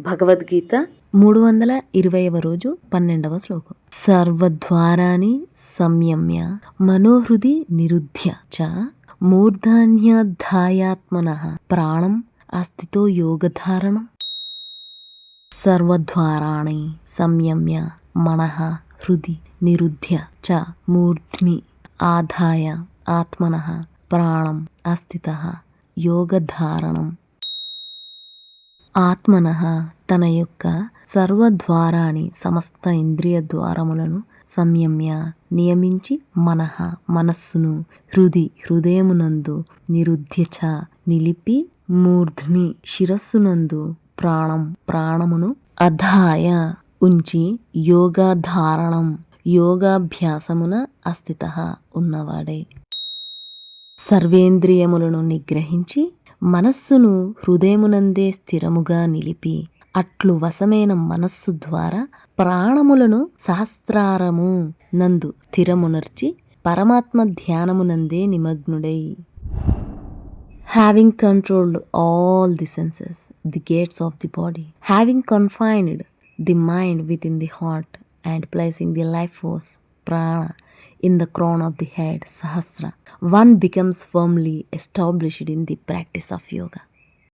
భగవద్గీత 320వ రోజు 12వ శ్లోకం. సర్వద్వారాని సంయమ్య మనోహృది నిరుధ్య చ మూర్ధన్యధాయాత్మనః ప్రాణం అస్థితో యోగధారణం. సర్వద్వారాణి సంయమ్య మనః హృది నిరుధ్య చ మూర్ధ్ని ఆధాయ ఆత్మనః ప్రాణం అస్థితః యోగధారణం. ఆత్మనః తన యొక్క సర్వద్వారాని సమస్త ఇంద్రియ ద్వారములను సంయమ్య నియమించి మనః మనస్సును హృదయమునందు నిరుధ్య చ నిలిపి మూర్ధ్ని శిరస్సునందు ప్రాణమును అధాయ ఉంచి యోగధారణం యోగాభ్యాసమున అస్థితః ఉన్నవాడే. సర్వేంద్రియములను నిగ్రహించి మనస్సును హృదయమునందే స్థిరముగా నిలిపి అట్లు వశమైన మనస్సు ద్వారా ప్రాణములను సహస్రారము నందు స్థిరమునర్చి పరమాత్మ ధ్యానమునందే నిమగ్నుడై. Having controlled all the senses, the gates of the body, having confined the mind within the heart, and placing the life force, prana, in the crown of the head, sahasra, one becomes firmly established in the practice of yoga.